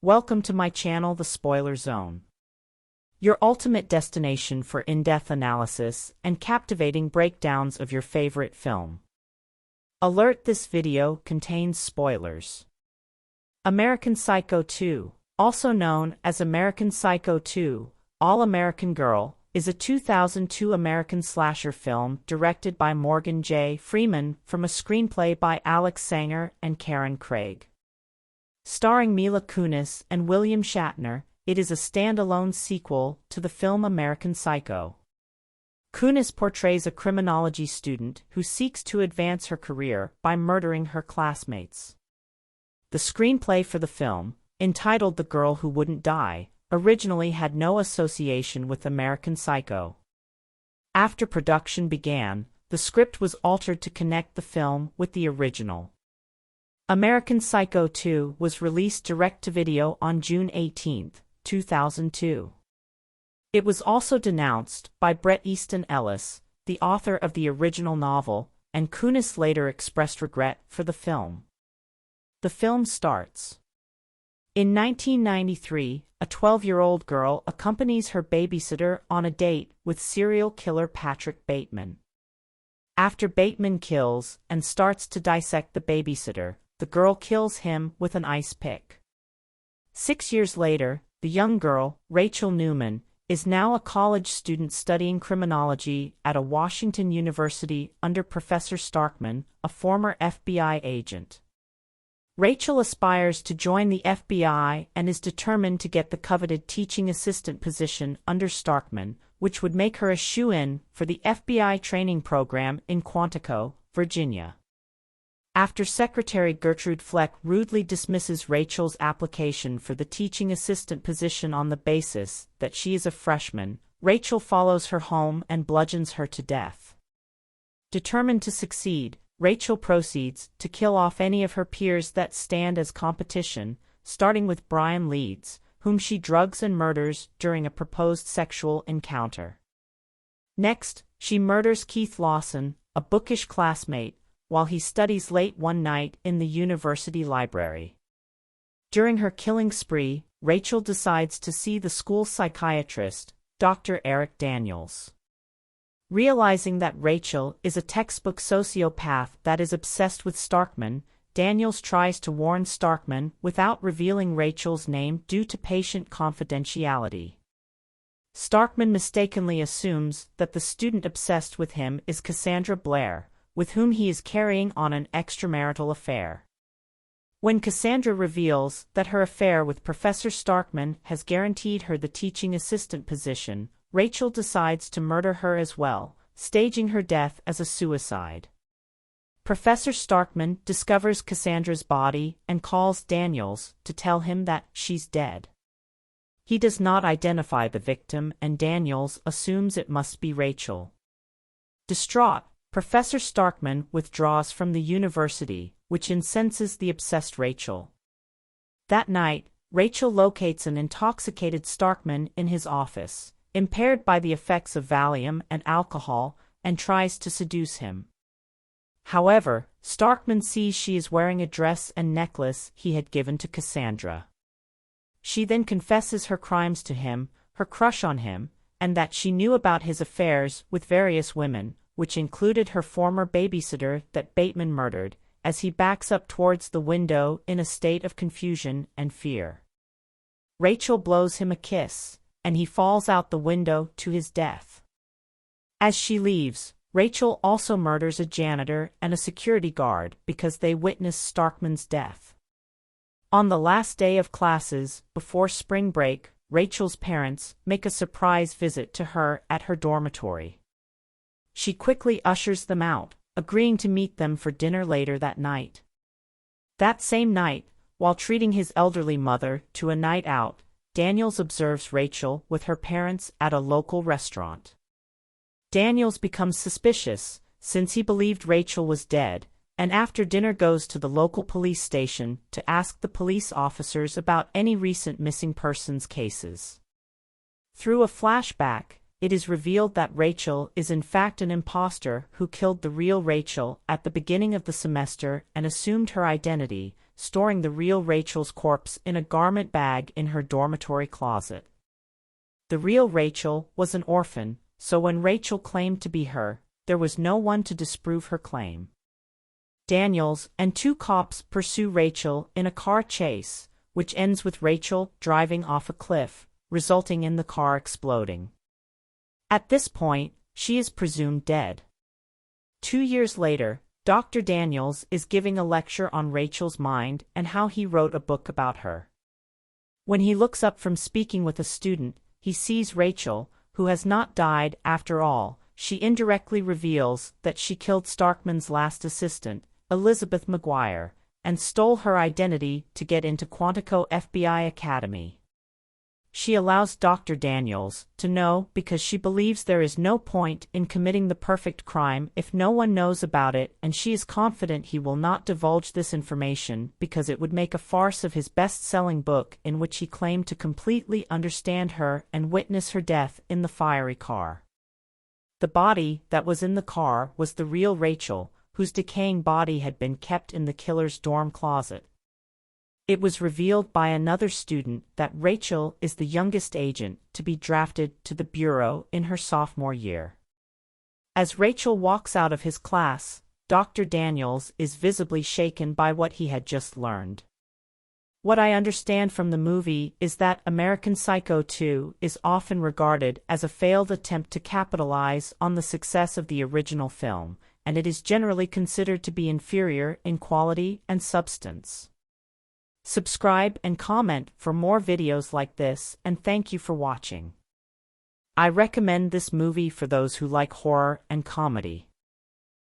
Welcome to my channel, The Spoiler Zone, your ultimate destination for in-depth analysis and captivating breakdowns of your favorite film. Alert: this video contains spoilers. American Psycho 2, also known as American Psycho 2, All-American Girl, is a 2002 American slasher film directed by Morgan J. Freeman from a screenplay by Alex Sanger and Karen Craig. Starring Mila Kunis and William Shatner, it is a standalone sequel to the film American Psycho. Kunis portrays a criminology student who seeks to advance her career by murdering her classmates. The screenplay for the film, entitled The Girl Who Wouldn't Die, originally had no association with American Psycho. After production began, the script was altered to connect the film with the original. American Psycho 2 was released direct-to-video on June 18, 2002. It was also denounced by Bret Easton Ellis, the author of the original novel, and Kunis later expressed regret for the film. The film starts. In 1993, a 12-year-old girl accompanies her babysitter on a date with serial killer Patrick Bateman. After Bateman kills and starts to dissect the babysitter, the girl kills him with an ice pick. 6 years later, the young girl, Rachael Newman, is now a college student studying criminology at a Washington University under Professor Starkman, a former FBI agent. Rachael aspires to join the FBI and is determined to get the coveted teaching assistant position under Starkman, which would make her a shoo-in for the FBI training program in Quantico, Virginia. After Secretary Gertrude Fleck rudely dismisses Rachael's application for the teaching assistant position on the basis that she is a freshman, Rachael follows her home and bludgeons her to death. Determined to succeed, Rachael proceeds to kill off any of her peers that stand as competition, starting with Brian Leeds, whom she drugs and murders during a proposed sexual encounter. Next, she murders Keith Lawson, a bookish classmate, while he studies late one night in the university library. During her killing spree, Rachael decides to see the school psychiatrist, Dr. Eric Daniels. Realizing that Rachael is a textbook sociopath that is obsessed with Starkman, Daniels tries to warn Starkman without revealing Rachael's name due to patient confidentiality. Starkman mistakenly assumes that the student obsessed with him is Cassandra Blair, with whom he is carrying on an extramarital affair. When Cassandra reveals that her affair with Professor Starkman has guaranteed her the teaching assistant position, Rachael decides to murder her as well, staging her death as a suicide. Professor Starkman discovers Cassandra's body and calls Daniels to tell him that she's dead. He does not identify the victim, and Daniels assumes it must be Rachael. Distraught, Professor Starkman withdraws from the university, which incenses the obsessed Rachael. That night, Rachael locates an intoxicated Starkman in his office, impaired by the effects of Valium and alcohol, and tries to seduce him. However, Starkman sees she is wearing a dress and necklace he had given to Cassandra. She then confesses her crimes to him, her crush on him, and that she knew about his affairs with various women, which included her former babysitter that Bateman murdered, as he backs up towards the window in a state of confusion and fear. Rachael blows him a kiss, and he falls out the window to his death. As she leaves, Rachael also murders a janitor and a security guard because they witness Starkman's death. On the last day of classes, before spring break, Rachael's parents make a surprise visit to her at her dormitory. She quickly ushers them out, agreeing to meet them for dinner later that night. That same night, while treating his elderly mother to a night out, Daniels observes Rachael with her parents at a local restaurant. Daniels becomes suspicious, since he believed Rachael was dead, and after dinner goes to the local police station to ask the police officers about any recent missing persons cases. Through a flashback, it is revealed that Rachael is in fact an imposter who killed the real Rachael at the beginning of the semester and assumed her identity, storing the real Rachel's corpse in a garment bag in her dormitory closet. The real Rachel was an orphan, so when Rachel claimed to be her, there was no one to disprove her claim. Daniels and two cops pursue Rachel in a car chase, which ends with Rachel driving off a cliff, resulting in the car exploding. At this point, she is presumed dead. 2 years later, Dr. Daniels is giving a lecture on Rachel's mind and how he wrote a book about her. When he looks up from speaking with a student, he sees Rachel, who has not died after all. She indirectly reveals that she killed Starkman's last assistant, Elizabeth McGuire, and stole her identity to get into Quantico FBI Academy. She allows Dr. Daniels to know because she believes there is no point in committing the perfect crime if no one knows about it, and she is confident he will not divulge this information because it would make a farce of his best-selling book in which he claimed to completely understand her and witness her death in the fiery car. The body that was in the car was the real Rachel, whose decaying body had been kept in the killer's dorm closet. It was revealed by another student that Rachel is the youngest agent to be drafted to the Bureau in her sophomore year. As Rachel walks out of his class, Dr. Daniels is visibly shaken by what he had just learned. What I understand from the movie is that American Psycho 2 is often regarded as a failed attempt to capitalize on the success of the original film, and it is generally considered to be inferior in quality and substance. Subscribe and comment for more videos like this, and thank you for watching. I recommend this movie for those who like horror and comedy.